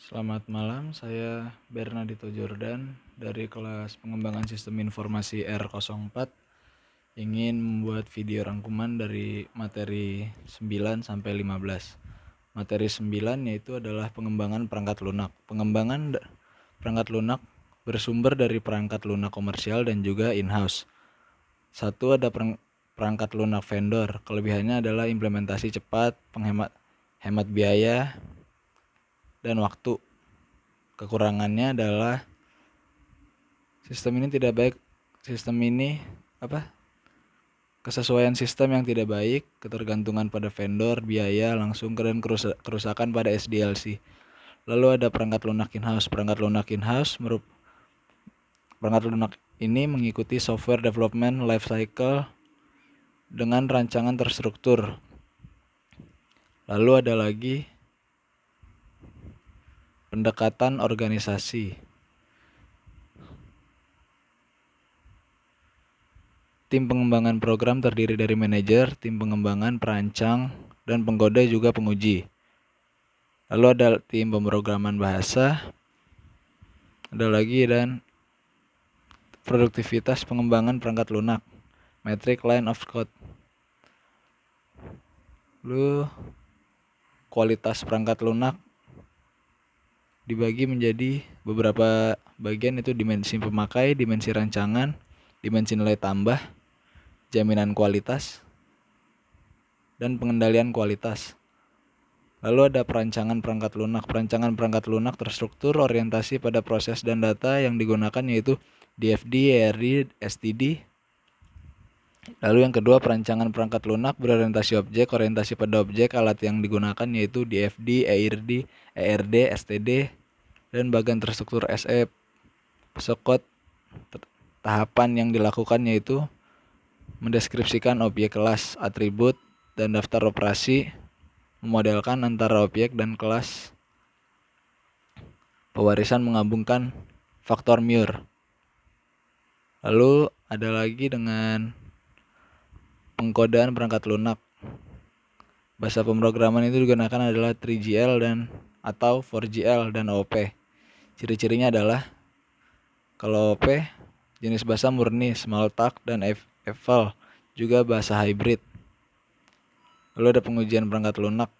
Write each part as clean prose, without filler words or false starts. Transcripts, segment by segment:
Selamat malam, saya Bernardito Jordan dari kelas pengembangan sistem informasi R04 ingin membuat video rangkuman dari materi 9 sampai 15. Materi 9 yaitu adalah pengembangan perangkat lunak. Pengembangan perangkat lunak bersumber dari perangkat lunak komersial dan juga in-house. Satu, ada perangkat lunak vendor. Kelebihannya adalah implementasi cepat, hemat biaya, dan waktu. Kekurangannya adalah kesesuaian sistem yang tidak baik, ketergantungan pada vendor, biaya langsung, dan kerusakan pada SDLC. Lalu ada perangkat lunak in-house. Perangkat lunak ini mengikuti software development life cycle dengan rancangan terstruktur. Lalu ada lagi pendekatan organisasi. Tim pengembangan program terdiri dari manajer, tim pengembangan, perancang, dan pengkode juga penguji. Lalu ada tim pemrograman bahasa, ada lagi dan produktivitas pengembangan perangkat lunak, metric line of code. Lalu kualitas perangkat lunak dibagi menjadi beberapa bagian, itu dimensi pemakai, dimensi rancangan, dimensi nilai tambah, jaminan kualitas, dan pengendalian kualitas. Lalu ada perancangan perangkat lunak. Perancangan perangkat lunak terstruktur orientasi pada proses dan data yang digunakan yaitu DFD, ERD, STD. Lalu yang kedua, perancangan perangkat lunak berorientasi objek. Orientasi pada objek, alat yang digunakan yaitu DFD, ERD, STD, dan bagian terstruktur SE. Pesokot tahapan yang dilakukan yaitu mendeskripsikan objek, kelas, atribut, dan daftar operasi, memodelkan antara objek dan kelas, pewarisan, menggabungkan faktor Muir. Lalu ada lagi dengan pengkodean perangkat lunak. Bahasa pemrograman itu digunakan adalah 3GL dan atau 4GL dan OOP. Ciri-cirinya adalah kalau OOP jenis bahasa murni, Smalltalk, dan EFL juga bahasa hybrid. Lalu ada pengujian perangkat lunak.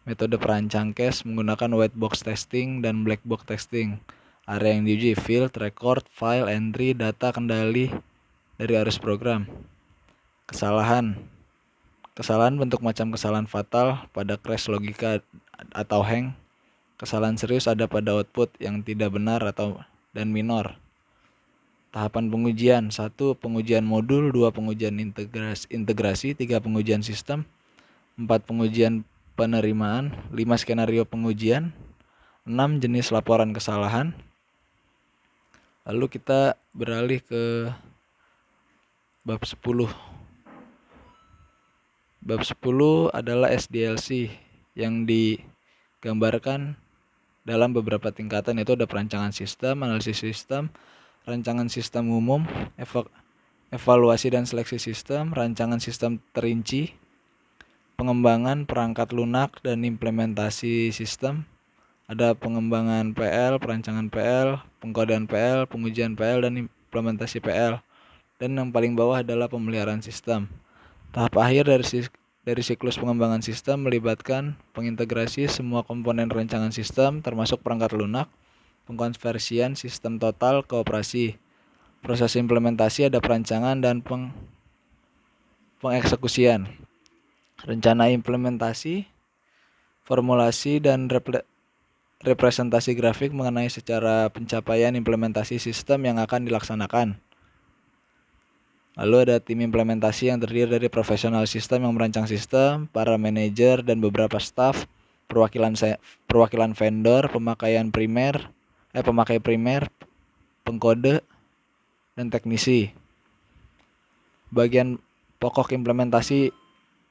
Metode perancang case menggunakan white box testing dan black box testing. Area yang diuji field, record, file, entry, data, kendali dari arus program. Kesalahan bentuk macam kesalahan fatal pada crash logika atau hang. Kesalahan serius ada pada output yang tidak benar dan minor. Tahapan pengujian: 1. Pengujian modul, 2. Pengujian integrasi, 3. Pengujian sistem, 4. Pengujian penerimaan, 5. Skenario pengujian, 6. Jenis laporan kesalahan. Lalu kita beralih ke bab 10. Bab 10 adalah SDLC yang digambarkan dalam beberapa tingkatan, yaitu ada perancangan sistem, analisis sistem, rancangan sistem umum, evaluasi dan seleksi sistem, rancangan sistem terinci, pengembangan perangkat lunak dan implementasi sistem, ada pengembangan PL, perancangan PL, pengkodean PL, pengujian PL, dan implementasi PL. Dan yang paling bawah adalah pemeliharaan sistem. Tahap akhir dari siklus pengembangan sistem melibatkan pengintegrasi semua komponen rancangan sistem termasuk perangkat lunak, pengkonversian sistem total ke operasi. Proses implementasi ada perancangan dan pengeksekusian. Rencana implementasi, formulasi, dan representasi grafik mengenai secara pencapaian implementasi sistem yang akan dilaksanakan. Lalu ada tim implementasi yang terdiri dari profesional sistem yang merancang sistem, para manajer dan beberapa staf, perwakilan vendor, pemakai primer, pengkode, dan teknisi. Bagian pokok implementasi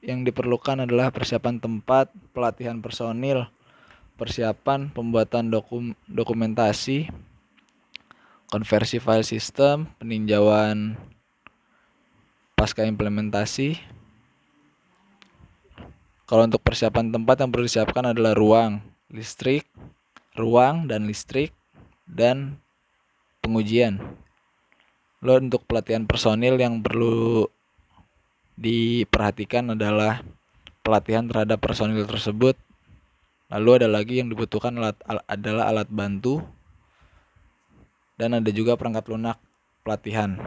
yang diperlukan adalah persiapan tempat, pelatihan personil, persiapan pembuatan dokumentasi, konversi file sistem, peninjauan pasca implementasi. Kalau untuk persiapan tempat yang perlu disiapkan adalah ruang, listrik, ruang dan listrik, dan pengujian. Lalu untuk pelatihan personil yang perlu diperhatikan adalah pelatihan terhadap personil tersebut. Lalu ada lagi yang dibutuhkan adalah alat bantu, dan ada juga perangkat lunak pelatihan.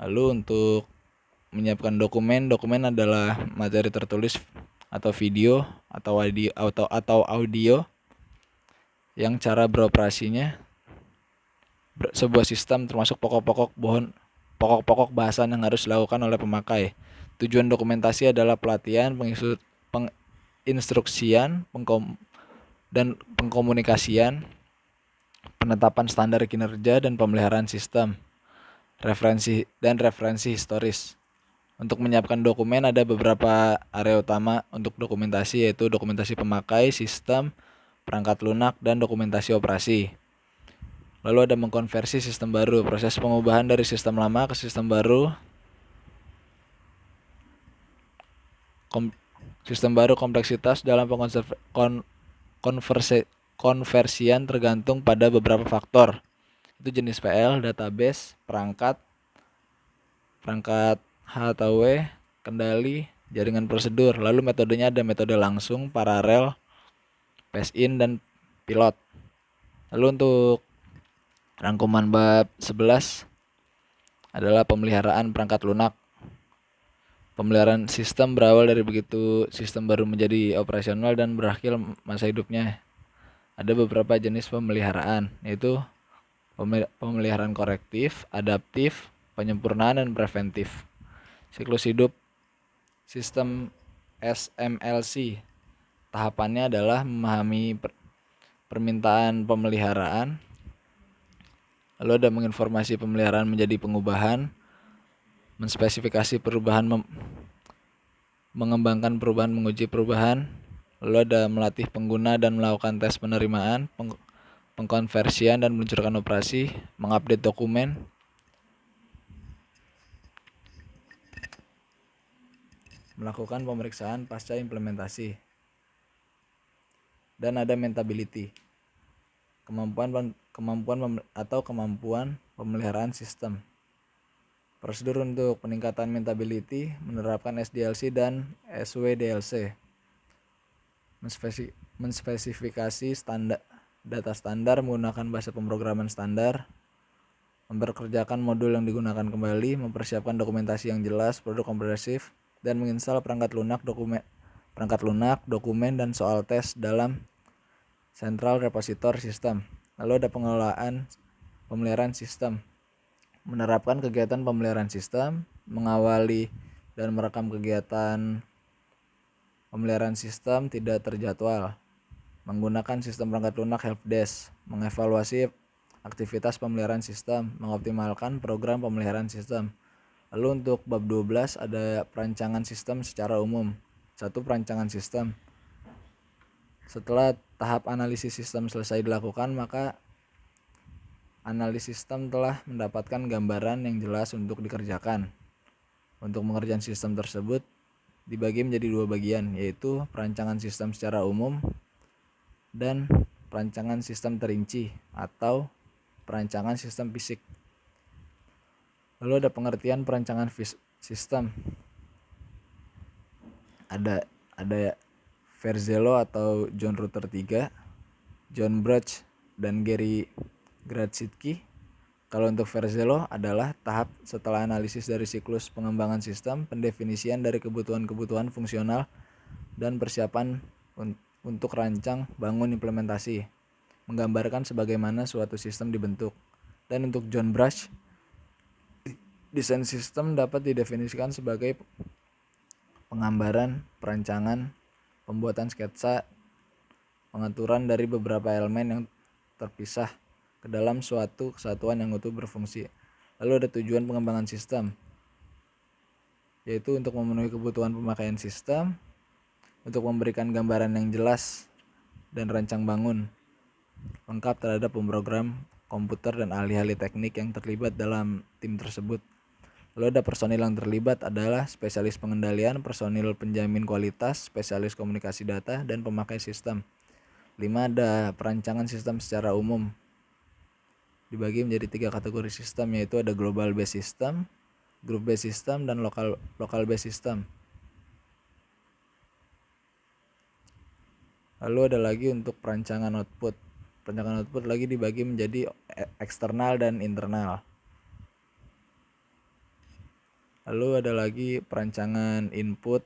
Lalu untuk menyiapkan dokumen adalah materi tertulis atau video atau audio yang cara beroperasinya sebuah sistem, termasuk pokok-pokok bahasan yang harus dilakukan oleh pemakai. Tujuan dokumentasi adalah pelatihan, penginstruksian, dan pengkomunikasian, penetapan standar kinerja dan pemeliharaan sistem, referensi historis. Untuk menyiapkan dokumen ada beberapa area utama untuk dokumentasi, yaitu dokumentasi pemakai, sistem, perangkat lunak, dan dokumentasi operasi. Lalu ada mengkonversi sistem baru, proses pengubahan dari sistem lama ke sistem baru. Kompleksitas dalam konversian tergantung pada beberapa faktor. Itu jenis PL, database, perangkat H atau W, kendali, jaringan prosedur. Lalu metodenya ada metode langsung, paralel, pass-in, dan pilot. Lalu untuk rangkuman bab 11 adalah pemeliharaan perangkat lunak. Pemeliharaan sistem berawal dari begitu sistem baru menjadi operasional dan berakhir masa hidupnya. Ada beberapa jenis pemeliharaan, yaitu pemeliharaan korektif, adaptif, penyempurnaan, dan preventif. Siklus hidup sistem SMLC. Tahapannya adalah memahami permintaan pemeliharaan, lalu ada menginformasi pemeliharaan menjadi pengubahan, menspesifikasi perubahan, mengembangkan perubahan, menguji perubahan, lalu ada melatih pengguna dan melakukan tes penerimaan, pengkonversian dan meluncurkan operasi, mengupdate dokumen, melakukan pemeriksaan pasca implementasi, dan ada maintainability, kemampuan pemeliharaan sistem. Prosedur untuk peningkatan maintainability menerapkan SDLC dan SWDLC, menspesifikasi data standar menggunakan bahasa pemrograman standar, memperkerjakan modul yang digunakan kembali, mempersiapkan dokumentasi yang jelas, produk kompresif, dan menginstal perangkat lunak, dokumen, dan soal tes dalam Central Repository System. Lalu ada pengelolaan pemeliharaan sistem, menerapkan kegiatan pemeliharaan sistem, mengawali dan merekam kegiatan pemeliharaan sistem tidak terjadwal, menggunakan sistem perangkat lunak helpdesk, mengevaluasi aktivitas pemeliharaan sistem, mengoptimalkan program pemeliharaan sistem. Lalu untuk bab 12 ada perancangan sistem secara umum. 1. Perancangan sistem. Setelah tahap analisis sistem selesai dilakukan, maka analis sistem telah mendapatkan gambaran yang jelas untuk dikerjakan. Untuk mengerjakan sistem tersebut dibagi menjadi 2 bagian, yaitu perancangan sistem secara umum dan perancangan sistem terinci atau perancangan sistem fisik. Lalu ada pengertian perancangan sistem. Ada Verzello atau John Router 3, John Bruch, dan Gary Gradzicki. Kalau untuk Verzello adalah tahap setelah analisis dari siklus pengembangan sistem, pendefinisian dari kebutuhan-kebutuhan fungsional, dan persiapan untuk rancang bangun implementasi, menggambarkan sebagaimana suatu sistem dibentuk. Dan untuk John Bruch, desain sistem dapat didefinisikan sebagai penggambaran, perancangan, pembuatan sketsa, pengaturan dari beberapa elemen yang terpisah ke dalam suatu kesatuan yang utuh berfungsi. Lalu ada tujuan pengembangan sistem, yaitu untuk memenuhi kebutuhan pemakaian sistem, untuk memberikan gambaran yang jelas dan rancang bangun lengkap terhadap pemrogram komputer dan ahli-ahli teknik yang terlibat dalam tim tersebut. Lalu ada personil yang terlibat adalah spesialis pengendalian, personil penjamin kualitas, spesialis komunikasi data, dan pemakai sistem. 5 ada perancangan sistem secara umum. Dibagi menjadi 3 kategori sistem, yaitu ada global based system, group based system, dan local based system. Lalu ada lagi untuk perancangan output. Perancangan output lagi dibagi menjadi eksternal dan internal. Lalu ada lagi perancangan input.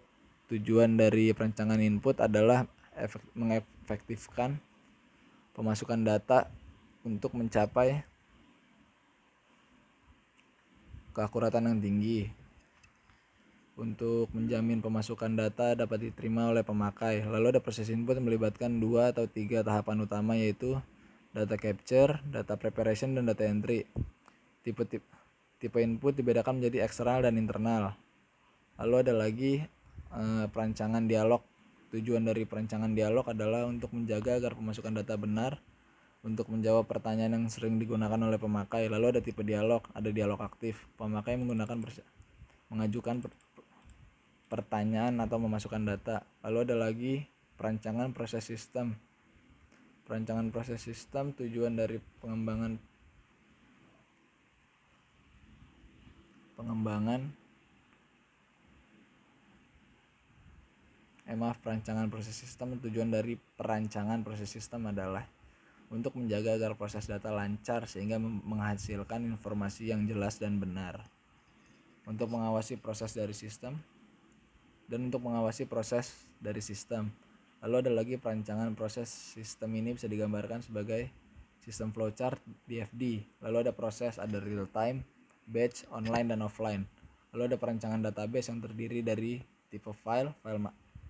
Tujuan dari perancangan input adalah mengefektifkan pemasukan data untuk mencapai keakuratan yang tinggi. Untuk menjamin pemasukan data dapat diterima oleh pemakai. Lalu ada proses input yang melibatkan 2 atau 3 tahapan utama, yaitu data capture, data preparation, dan data entry. Tipe input dibedakan menjadi eksternal dan internal. Lalu ada lagi perancangan dialog. Tujuan dari perancangan dialog adalah untuk menjaga agar pemasukan data benar, untuk menjawab pertanyaan yang sering digunakan oleh pemakai. Lalu ada tipe dialog, ada dialog aktif. Pemakai mengajukan pertanyaan atau memasukkan data. Lalu ada lagi perancangan proses sistem. Perancangan proses sistem tujuan dari pengembangan perancangan proses sistem tujuan dari perancangan proses sistem adalah untuk menjaga agar proses data lancar sehingga menghasilkan informasi yang jelas dan benar. Untuk mengawasi proses dari sistem dan untuk mengawasi proses dari sistem. Lalu ada lagi perancangan proses sistem, ini bisa digambarkan sebagai sistem flowchart DFD. Lalu ada proses, ada real time, batch, online, dan offline. Lalu ada perancangan database yang terdiri dari tipe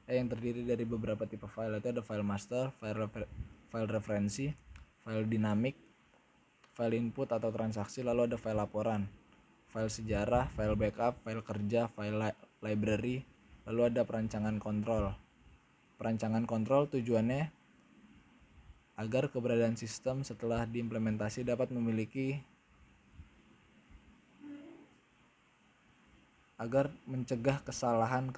yang terdiri dari beberapa tipe file. Itu ada file master, file referensi, file dinamik, file input atau transaksi. Lalu ada file laporan, file sejarah, file backup, file kerja, file library. Lalu ada perancangan kontrol. Perancangan kontrol tujuannya agar keberadaan sistem setelah diimplementasi dapat mencegah kesalahan,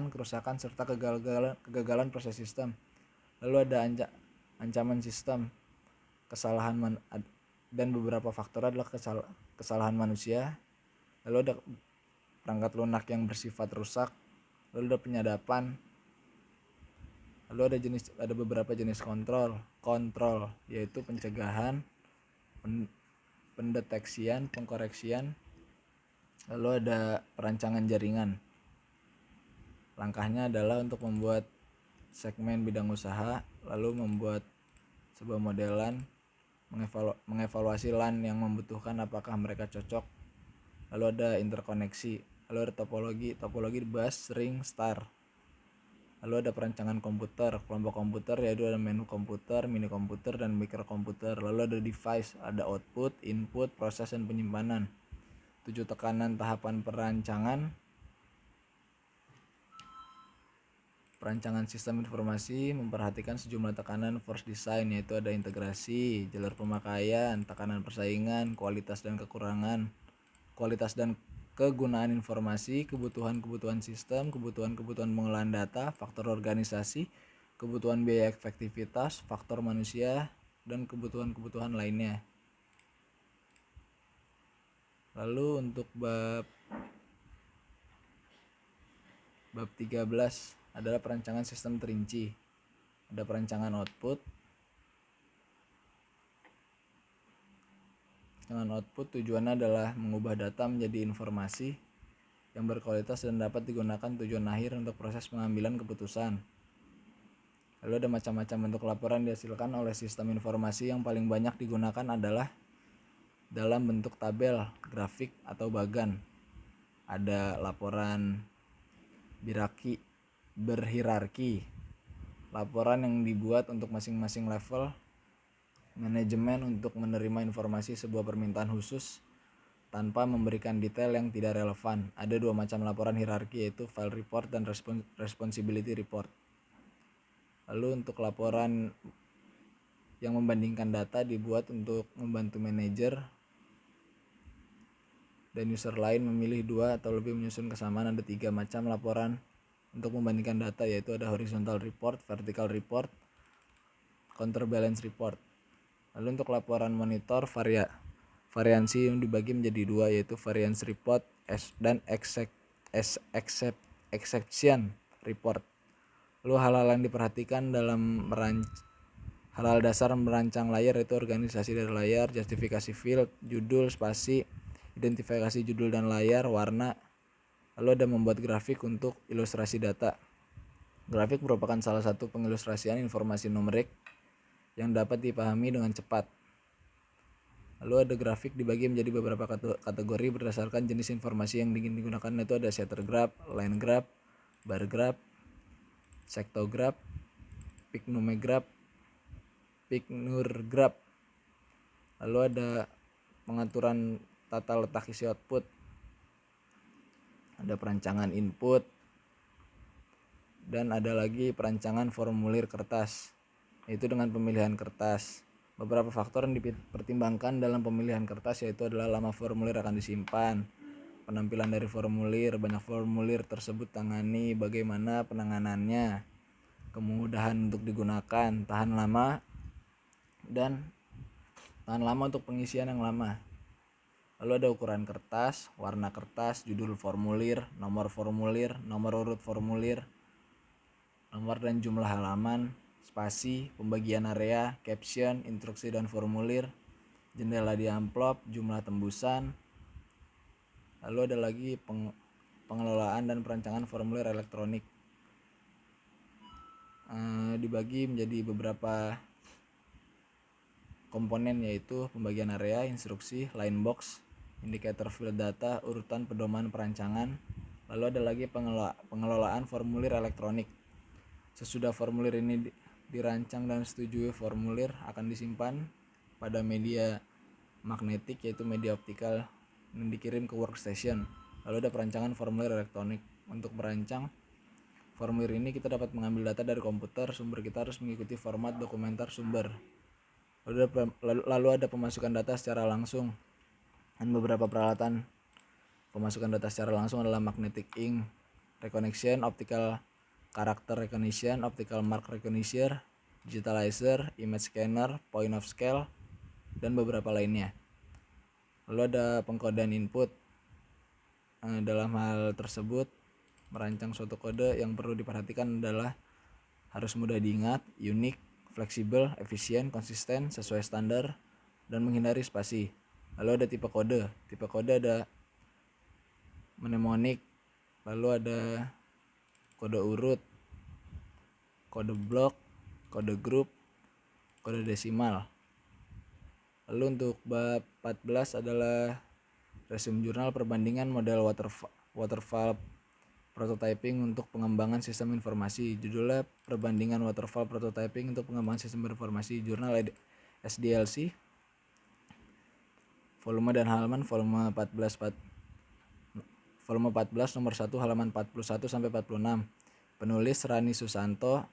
kerusakan, serta kegagalan proses sistem. Lalu ada ancaman sistem, kesalahan dan beberapa faktor adalah kesalahan manusia. Lalu ada perangkat lunak yang bersifat rusak. Lalu ada penyadapan. Lalu ada beberapa jenis kontrol, yaitu pencegahan, pendeteksian, pengkoreksian. Lalu ada perancangan jaringan. Langkahnya adalah untuk membuat segmen bidang usaha, lalu membuat sebuah modelan, mengevaluasi LAN yang membutuhkan apakah mereka cocok. Lalu ada interkoneksi. Lalu ada topologi bus, ring, star. Lalu ada perancangan komputer, kelompok komputer, yaitu ada menu komputer, mini komputer, dan mikrokomputer. Lalu ada device, ada output, input, proses, dan penyimpanan. 7 tekanan tahapan perancangan sistem informasi memperhatikan sejumlah tekanan force design, yaitu ada integrasi, jalur pemakaian, tekanan persaingan, kualitas dan kegunaan informasi, kebutuhan sistem, kebutuhan pengolahan data, faktor organisasi, kebutuhan biaya efektivitas, faktor manusia, dan kebutuhan lainnya. Lalu untuk bab 13 adalah perancangan sistem terinci. Ada perancangan output. Perancangan output tujuannya adalah mengubah data menjadi informasi yang berkualitas dan dapat digunakan tujuan akhir untuk proses pengambilan keputusan. Lalu ada macam-macam bentuk laporan dihasilkan oleh sistem informasi. Yang paling banyak digunakan adalah dalam bentuk tabel, grafik, atau bagan. Ada laporan berhierarki, laporan yang dibuat untuk masing-masing level manajemen untuk menerima informasi sebuah permintaan khusus tanpa memberikan detail yang tidak relevan. Ada 2 macam laporan hierarki, yaitu file report dan responsibility report. Lalu untuk laporan yang membandingkan data dibuat untuk membantu manajer dan user lain memilih 2 atau lebih menyusun kesamaan. Ada 3 macam laporan untuk membandingkan data, yaitu ada horizontal report, vertical report, counterbalance report. Lalu untuk laporan monitor variansi yang dibagi menjadi dua, yaitu variance report dan exception report. Lalu hal-hal yang diperhatikan dalam hal-hal dasar merancang layar itu organisasi dari layar, justifikasi field, judul, spasi, identifikasi judul dan layar, warna. Lalu ada membuat grafik untuk ilustrasi data. Grafik merupakan salah satu pengilustrasian informasi numerik yang dapat dipahami dengan cepat. Lalu ada grafik dibagi menjadi beberapa kategori berdasarkan jenis informasi yang ingin digunakan, yaitu ada scatter graph, line graph, bar graph, sectograph, pictogram graph. Lalu ada pengaturan tata letak isi output, ada perancangan input, dan ada lagi perancangan formulir kertas, yaitu dengan pemilihan kertas. Beberapa faktor yang dipertimbangkan dalam pemilihan kertas yaitu adalah lama formulir akan disimpan, penampilan dari formulir, banyak formulir tersebut tangani, bagaimana penanganannya, kemudahan untuk digunakan, tahan lama untuk pengisian yang lama. Lalu ada ukuran kertas, warna kertas, judul formulir, nomor urut formulir, nomor dan jumlah halaman, spasi, pembagian area, caption, instruksi dan formulir, jendela di amplop, jumlah tembusan. Lalu ada lagi pengelolaan dan perancangan formulir elektronik. Dibagi menjadi beberapa komponen, yaitu pembagian area, instruksi, line box, indikator field data, urutan pedoman perancangan. Lalu ada lagi pengelolaan formulir elektronik. Sesudah formulir ini dirancang dan setujui, formulir akan disimpan pada media magnetik, yaitu media optikal, dan dikirim ke workstation. Lalu ada perancangan formulir elektronik. Untuk merancang formulir ini kita dapat mengambil data dari komputer, sumber kita harus mengikuti format dokumenter sumber. Lalu ada pemasukan data secara langsung, dan beberapa peralatan pemasukan data secara langsung adalah magnetic ink recognition, optical character recognition, optical mark recognition, digitalizer, image scanner, point of scale, dan beberapa lainnya. Lalu ada pengkodean input. Dalam hal tersebut, merancang suatu kode yang perlu diperhatikan adalah harus mudah diingat, unik, fleksibel, efisien, konsisten, sesuai standar, dan menghindari spasi. Lalu ada tipe kode. Tipe kode ada mnemonik, lalu ada kode urut, kode blok, kode grup, kode desimal. Lalu untuk bab 14 adalah resume jurnal perbandingan model waterfall prototyping untuk pengembangan sistem informasi. Judulnya perbandingan waterfall prototyping untuk pengembangan sistem informasi, jurnal SDLC, volume dan halaman volume 14 nomor 1 halaman 41 sampai 46. Penulis Rani Susanto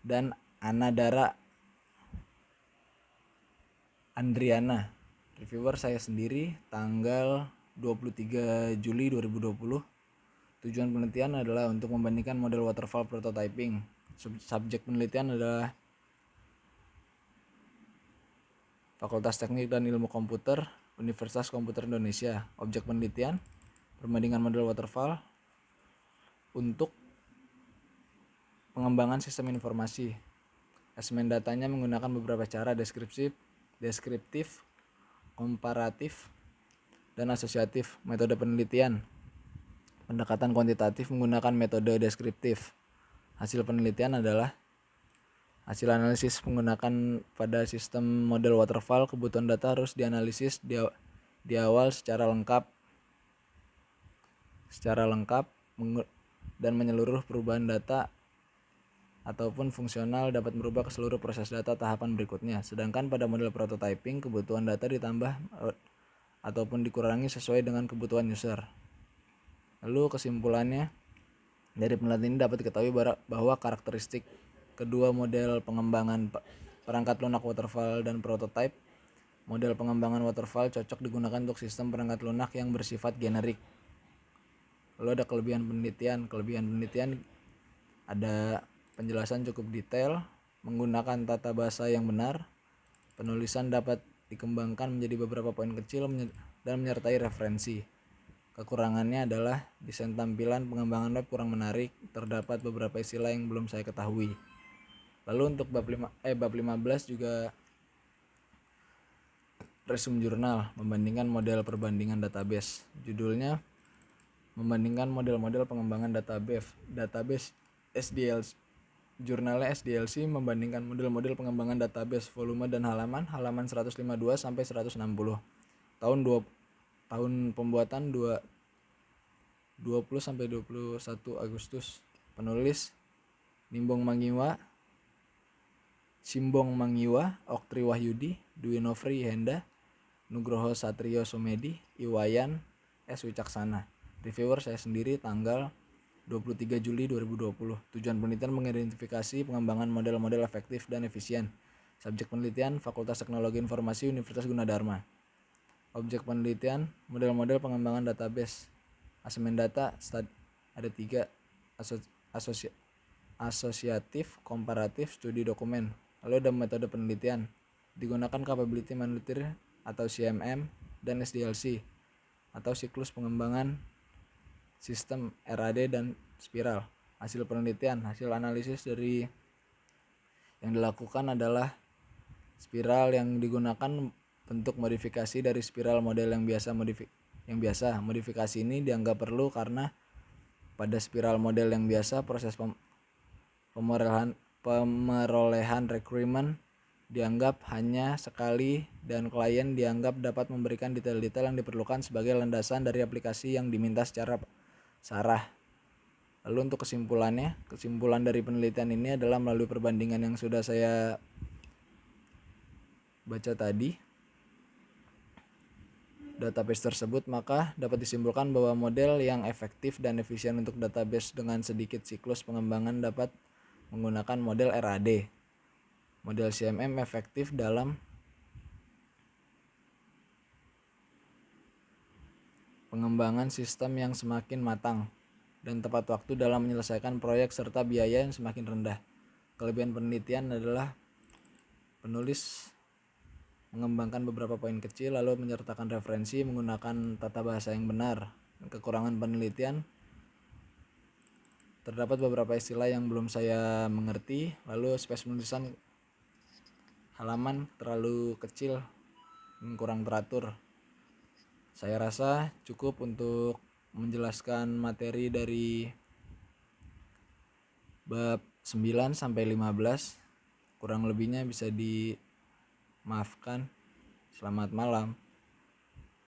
dan Anadara Andriana. Reviewer saya sendiri, tanggal 23 Juli 2020. Tujuan penelitian adalah untuk membandingkan model waterfall prototyping. Subjek penelitian adalah Fakultas Teknik dan Ilmu Komputer, Universitas Komputer Indonesia. Objek penelitian, perbandingan model waterfall untuk pengembangan sistem informasi. Asesmen datanya menggunakan beberapa cara, deskriptif, komparatif, dan asosiatif. Metode penelitian, pendekatan kuantitatif menggunakan metode deskriptif. Hasil penelitian adalah hasil analisis menggunakan pada sistem model waterfall. Kebutuhan data harus dianalisis di awal secara lengkap dan menyeluruh. Perubahan data ataupun fungsional dapat merubah ke seluruh proses data tahapan berikutnya. Sedangkan pada model prototyping, kebutuhan data ditambah ataupun dikurangi sesuai dengan kebutuhan user. Lalu kesimpulannya, dari penelitian ini dapat diketahui bahwa karakteristik kedua model pengembangan perangkat lunak waterfall dan prototype. Model pengembangan waterfall cocok digunakan untuk sistem perangkat lunak yang bersifat generik. Lalu ada kelebihan penelitian. Kelebihan penelitian ada penjelasan cukup detail, menggunakan tata bahasa yang benar, penulisan dapat dikembangkan menjadi beberapa poin kecil dan menyertai referensi. Kekurangannya adalah desain tampilan pengembangan web kurang menarik, terdapat beberapa istilah yang belum saya ketahui. Lalu untuk bab 15 juga resume jurnal, membandingkan model perbandingan database. Judulnya membandingkan model-model pengembangan database SDLC. Jurnalnya SDLC membandingkan model-model pengembangan database, volume dan halaman 152 sampai 160. Tahun pembuatan 20 sampai 21 Agustus. Penulis Simbong Mangiwa, Oktri Wahyudi, Dwi Nofri Henda, Nugroho Satrio Sumedi, Iwayan S. Wicaksana. Reviewer saya sendiri, tanggal 23 Juli 2020. Tujuan penelitian mengidentifikasi pengembangan model-model efektif dan efisien. Subjek penelitian Fakultas Teknologi Informasi Universitas Gunadarma. Objek penelitian model-model pengembangan database. Asemen data ada 3, asosiatif, komparatif, studi dokumen. Lalu ada metode penelitian. Digunakan capability monitor atau CMM dan SDLC atau siklus pengembangan sistem RAD dan spiral. Hasil penelitian, hasil analisis dari yang dilakukan adalah spiral yang digunakan bentuk modifikasi dari spiral model yang biasa. Modifikasi ini dianggap perlu karena pada spiral model yang biasa proses pemerolehan requirement dianggap hanya sekali dan klien dianggap dapat memberikan detail-detail yang diperlukan sebagai landasan dari aplikasi yang diminta secara sarah. Lalu untuk kesimpulan dari penelitian ini adalah melalui perbandingan yang sudah saya baca tadi database tersebut, maka dapat disimpulkan bahwa model yang efektif dan efisien untuk database dengan sedikit siklus pengembangan dapat menggunakan model RAD. Model CMM efektif dalam pengembangan sistem yang semakin matang dan tepat waktu dalam menyelesaikan proyek serta biaya yang semakin rendah. Kelebihan penelitian adalah penulis mengembangkan beberapa poin kecil lalu menyertakan referensi menggunakan tata bahasa yang benar. Kekurangan penelitian, terdapat beberapa istilah yang belum saya mengerti, lalu space penulisan halaman terlalu kecil, kurang teratur. Saya rasa cukup untuk menjelaskan materi dari bab 9 sampai 15. Kurang lebihnya bisa dimaafkan. Selamat malam.